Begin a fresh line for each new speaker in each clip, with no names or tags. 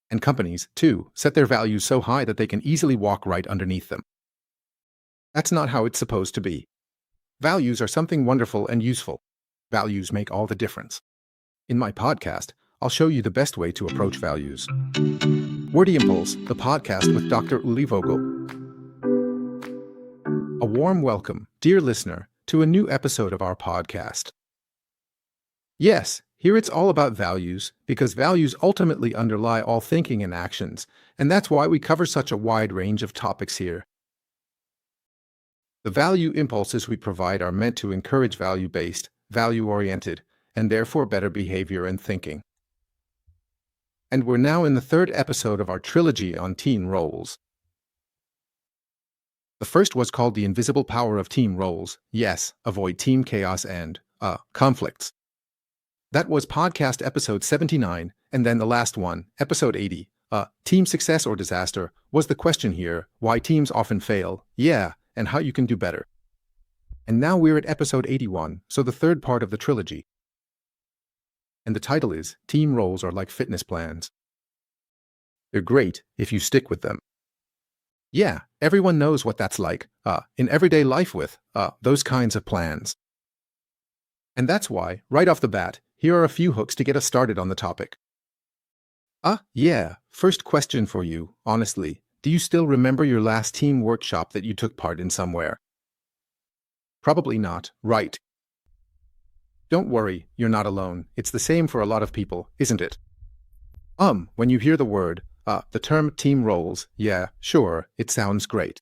And companies, too, set their values so high that they can easily walk right underneath them. That's not how it's supposed to be. Values are something wonderful and useful. Values make all the difference. In my podcast, I'll show you the best way to approach values. Wordy Impulse, the podcast with Dr. Ulrich Vogel. A warm welcome, dear listener, to a new episode of our podcast. Yes, here it's all about values, because values ultimately underlie all thinking and actions, and that's why we cover such a wide range of topics here. The value impulses we provide are meant to encourage value-based, value-oriented, and therefore better behavior and thinking. And we're now in the third episode of our trilogy on teen roles. The first was called The Invisible Power of Team Roles. Yes, avoid team chaos and, conflicts. That was podcast episode 79, and then the last one, episode 80, Team Success or Disaster, was the question here, why teams often fail, and how you can do better. And now we're at episode 81, so the third part of the trilogy. And the title is, Team Roles Are Like Fitness Plans. They're great if you stick with them. Yeah, everyone knows what that's like, in everyday life with, those kinds of plans. And that's why, right off the bat, here are a few hooks to get us started on the topic. First question for you, honestly, do you still remember your last team workshop that you took part in somewhere? Probably not, right? Don't worry, you're not alone. It's the same for a lot of people, isn't it? When you hear the word, the term team roles, yeah, sure, it sounds great.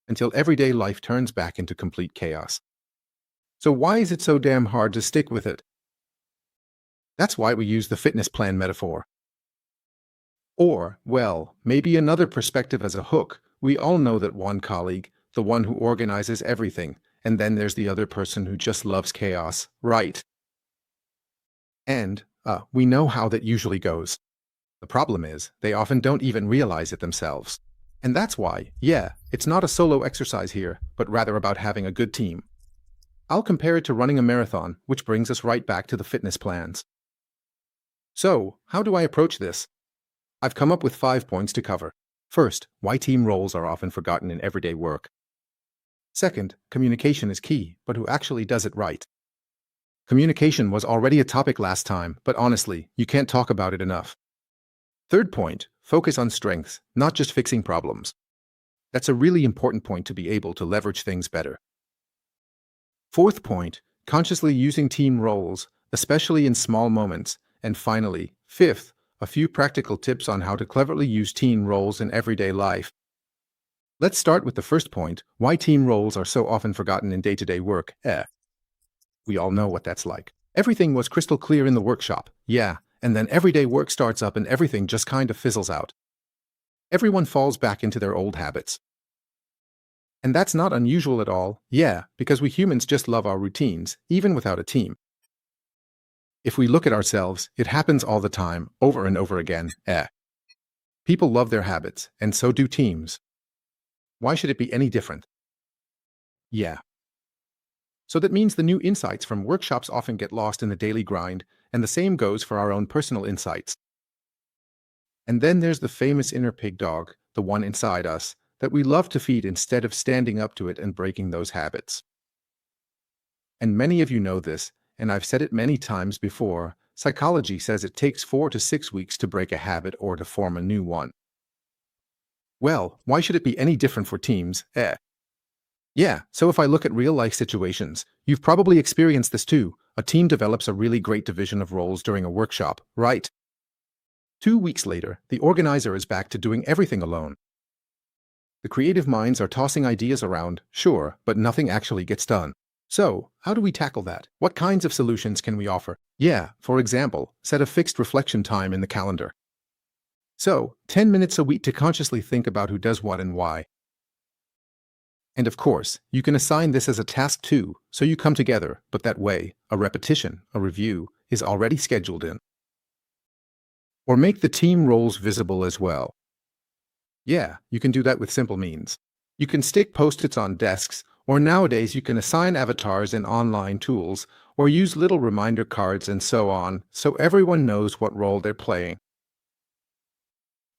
Until everyday life turns back into complete chaos. So why is it so damn hard to stick with it? That's why we use the fitness plan metaphor. Or, well, maybe another perspective as a hook. We all know that one colleague, the one who organizes everything, and then there's the other person who just loves chaos, right? And, we know how that usually goes. The problem is, they often don't even realize it themselves. And that's why, it's not a solo exercise here, but rather about having a good team. I'll compare it to running a marathon, which brings us right back to the fitness plans. So, how do I approach this? I've come up with 5 points to cover. First, why team roles are often forgotten in everyday work. Second, communication is key, but who actually does it right? Communication was already a topic last time, but honestly, you can't talk about it enough. Third point, focus on strengths, not just fixing problems. That's a really important point to be able to leverage things better. Fourth point, consciously using team roles, especially in small moments. And finally, fifth, a few practical tips on how to cleverly use team roles in everyday life. Let's start with the first point, why team roles are so often forgotten in day-to-day work. We all know what that's like. Everything was crystal clear in the workshop, and then everyday work starts up and everything just kind of fizzles out. Everyone falls back into their old habits. And that's not unusual at all, because we humans just love our routines, even without a team. If we look at ourselves, it happens all the time, over and over again, People love their habits, and so do teams. Why should it be any different? So that means the new insights from workshops often get lost in the daily grind, and the same goes for our own personal insights. And then there's the famous inner pig dog, the one inside us, that we love to feed instead of standing up to it and breaking those habits. And many of you know this, and I've said it many times before, psychology says it takes 4 to 6 weeks to break a habit or to form a new one. Well, why should it be any different for teams? So if I look at real-life situations, you've probably experienced this too. A team develops a really great division of roles during a workshop, right? 2 weeks later, the organizer is back to doing everything alone. The creative minds are tossing ideas around, sure, but nothing actually gets done. So, how do we tackle that? What kinds of solutions can we offer? For example, set a fixed reflection time in the calendar. So, 10 minutes a week to consciously think about who does what and why. And of course, you can assign this as a task too, so you come together, but that way, a repetition, a review, is already scheduled in. Or make the team roles visible as well. You can do that with simple means. You can stick post-its on desks, or nowadays you can assign avatars in online tools, or use little reminder cards and so on, so everyone knows what role they're playing.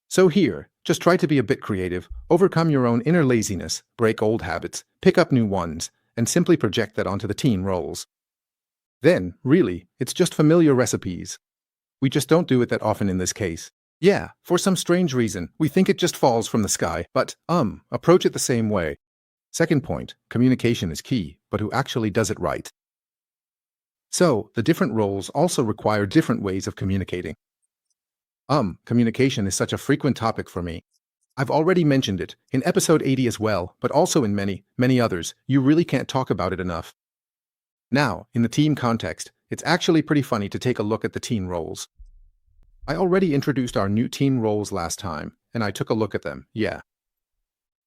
So here, just try to be a bit creative, overcome your own inner laziness, break old habits, pick up new ones, and simply project that onto the team roles. Then, really, it's just familiar recipes. We just don't do it that often in this case. Yeah, for some strange reason, we think it just falls from the sky, but, approach it the same way. Second point, communication is key, but who actually does it right? So, the different roles also require different ways of communicating. Communication is such a frequent topic for me. I've already mentioned it, in episode 80 as well, but also in many, many others. You really can't talk about it enough. Now, in the team context, it's actually pretty funny to take a look at the team roles. I already introduced our new team roles last time, and I took a look at them, yeah.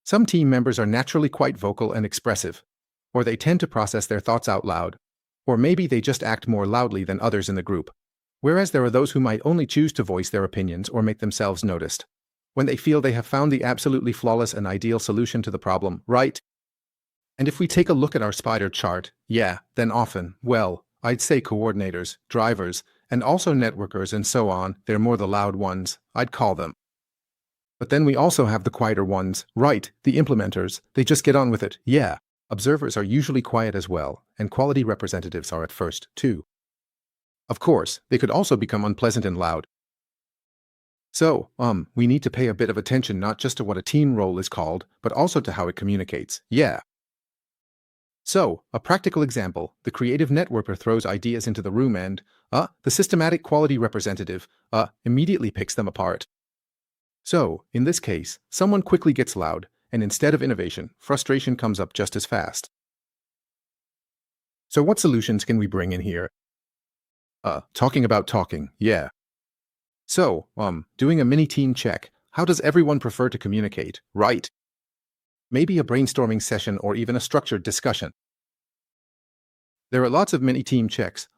Some team members are naturally quite vocal and expressive, or they tend to process their thoughts out loud, or maybe they just act more loudly than others in the group. Whereas there are those who might only choose to voice their opinions or make themselves noticed when they feel they have found the absolutely flawless and ideal solution to the problem, right? And if we take a look at our spider chart, yeah, then often, well, I'd say coordinators, drivers, and also networkers and so on, they're more the loud ones, I'd call them. But then we also have the quieter ones, right, the implementers, they just get on with it, yeah. Observers are usually quiet as well, and quality representatives are at first, too. Of course, they could also become unpleasant and loud. So, we need to pay a bit of attention not just to what a team role is called, but also to how it communicates, yeah. So, a practical example, the creative networker throws ideas into the room and, the systematic quality representative, immediately picks them apart. So, in this case, someone quickly gets loud, and instead of innovation, frustration comes up just as fast. So what solutions can we bring in here? Talking about talking, yeah. So, doing a mini team check. How does everyone prefer to communicate, right? Maybe a brainstorming session or even a structured discussion. There are lots of mini team checks,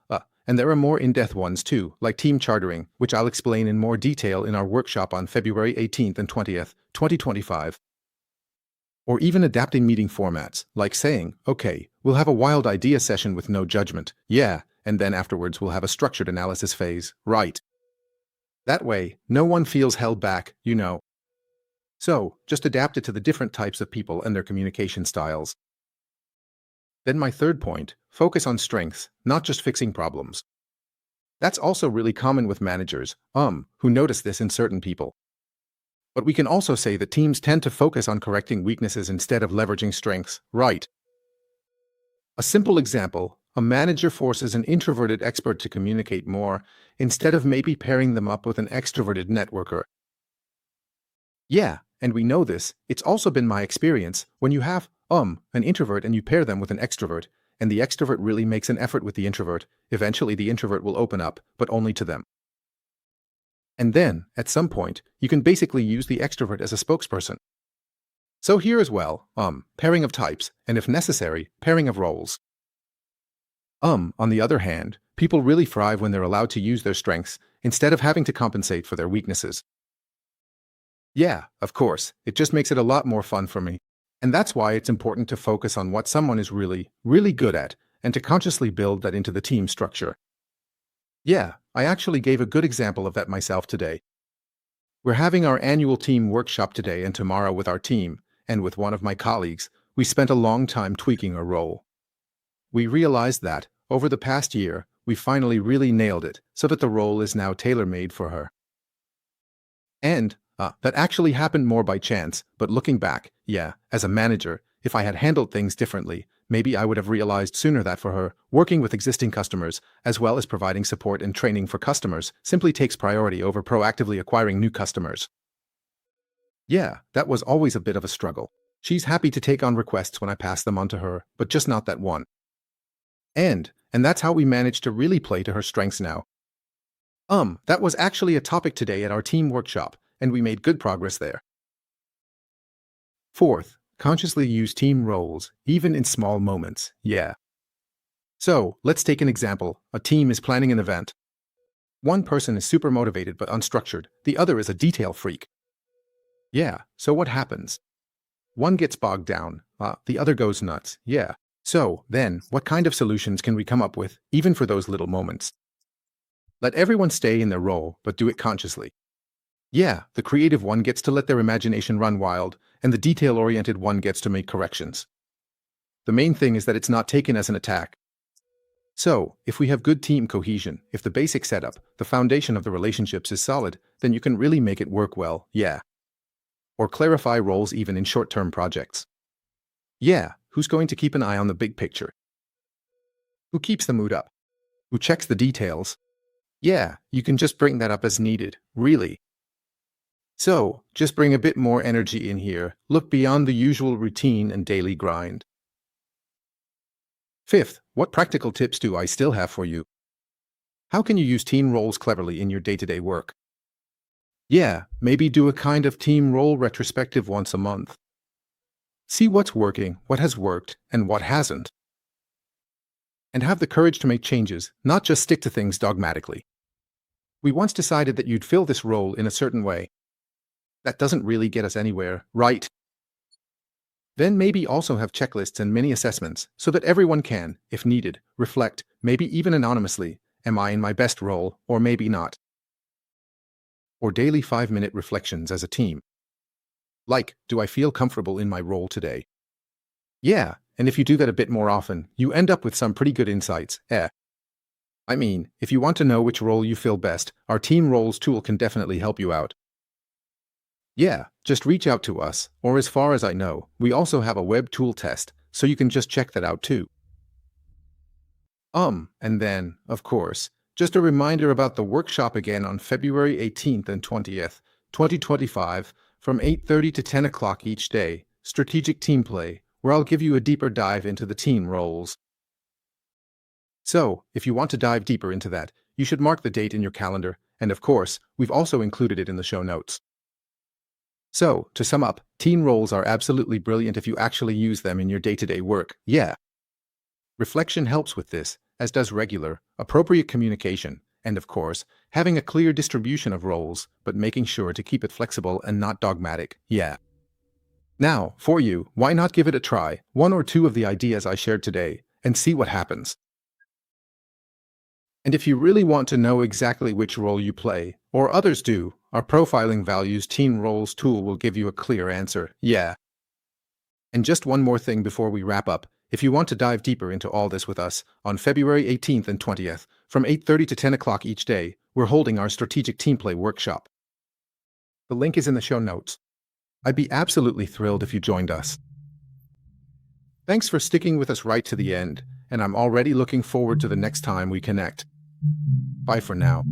and there are more in-depth ones too, like team chartering, which I'll explain in more detail in our workshop on February 18th and 20th, 2025. Or even adapting meeting formats, like saying, okay, we'll have a wild idea session with no judgment, yeah, and then afterwards we'll have a structured analysis phase, right? That way, no one feels held back, you know. So, just adapt it to the different types of people and their communication styles. Then my third point, focus on strengths, not just fixing problems. That's also really common with managers, who notice this in certain people. But we can also say that teams tend to focus on correcting weaknesses instead of leveraging strengths, right? A simple example, a manager forces an introverted expert to communicate more, instead of maybe pairing them up with an extroverted networker. Yeah, and we know this, it's also been my experience, when you have, an introvert and you pair them with an extrovert, and the extrovert really makes an effort with the introvert, eventually the introvert will open up, but only to them. And then, at some point, you can basically use the extrovert as a spokesperson. So here as well, pairing of types, and if necessary, pairing of roles. On the other hand, people really thrive when they're allowed to use their strengths, instead of having to compensate for their weaknesses. Yeah, of course, it just makes it a lot more fun for me. And that's why it's important to focus on what someone is really, really good at, and to consciously build that into the team structure. Yeah, I actually gave a good example of that myself today. We're having our annual team workshop today and tomorrow with our team, and with one of my colleagues, we spent a long time tweaking a role. We realized that, over the past year, we finally really nailed it, so that the role is now tailor-made for her. And, that actually happened more by chance, but looking back, yeah, as a manager, if I had handled things differently, maybe I would have realized sooner that for her, working with existing customers, as well as providing support and training for customers, simply takes priority over proactively acquiring new customers. Yeah, that was always a bit of a struggle. She's happy to take on requests when I pass them on to her, but just not that one. And that's how we managed to really play to her strengths now. That was actually a topic today at our team workshop, and we made good progress there. Fourth, consciously use team roles, even in small moments, yeah. So, let's take an example. A team is planning an event. One person is super motivated but unstructured, the other is a detail freak. Yeah, so what happens? One gets bogged down, the other goes nuts, yeah. So, then, what kind of solutions can we come up with, even for those little moments? Let everyone stay in their role, but do it consciously. Yeah, the creative one gets to let their imagination run wild, and the detail-oriented one gets to make corrections. The main thing is that it's not taken as an attack. So, if we have good team cohesion, if the basic setup, the foundation of the relationships is solid, then you can really make it work well, yeah. Or clarify roles even in short-term projects. Yeah, who's going to keep an eye on the big picture? Who keeps the mood up? Who checks the details? Yeah, you can just bring that up as needed, really. So, just bring a bit more energy in here, look beyond the usual routine and daily grind. Fifth, what practical tips do I still have for you? How can you use team roles cleverly in your day-to-day work? Yeah, maybe do a kind of team role retrospective once a month. See what's working, what has worked, and what hasn't. And have the courage to make changes, not just stick to things dogmatically. We once decided that you'd fill this role in a certain way. That doesn't really get us anywhere, right? Then maybe also have checklists and mini assessments so that everyone can, if needed, reflect, maybe even anonymously, am I in my best role, or maybe not? Or daily 5-minute reflections as a team. Like, do I feel comfortable in my role today? Yeah, and if you do that a bit more often, you end up with some pretty good insights, I mean, if you want to know which role you feel best, our Team Roles tool can definitely help you out. Yeah, just reach out to us, or as far as I know, we also have a web tool test, so you can just check that out too. And then, of course, just a reminder about the workshop again on February 18th and 20th, 2025, from 8:30 to 10 o'clock each day, Strategic Team Play, where I'll give you a deeper dive into the team roles. So, if you want to dive deeper into that, you should mark the date in your calendar, and of course, we've also included it in the show notes. So, to sum up, team roles are absolutely brilliant if you actually use them in your day-to-day work, yeah. Reflection helps with this, as does regular, appropriate communication, and of course, having a clear distribution of roles, but making sure to keep it flexible and not dogmatic, yeah. Now, for you, why not give it a try, one or two of the ideas I shared today, and see what happens? And if you really want to know exactly which role you play, or others do, our Profiling Values Team Roles tool will give you a clear answer, yeah. And just one more thing before we wrap up, if you want to dive deeper into all this with us, on February 18th and 20th, from 8:30 to 10 o'clock each day, we're holding our Strategic Team Play workshop. The link is in the show notes. I'd be absolutely thrilled if you joined us. Thanks for sticking with us right to the end, and I'm already looking forward to the next time we connect. Bye for now.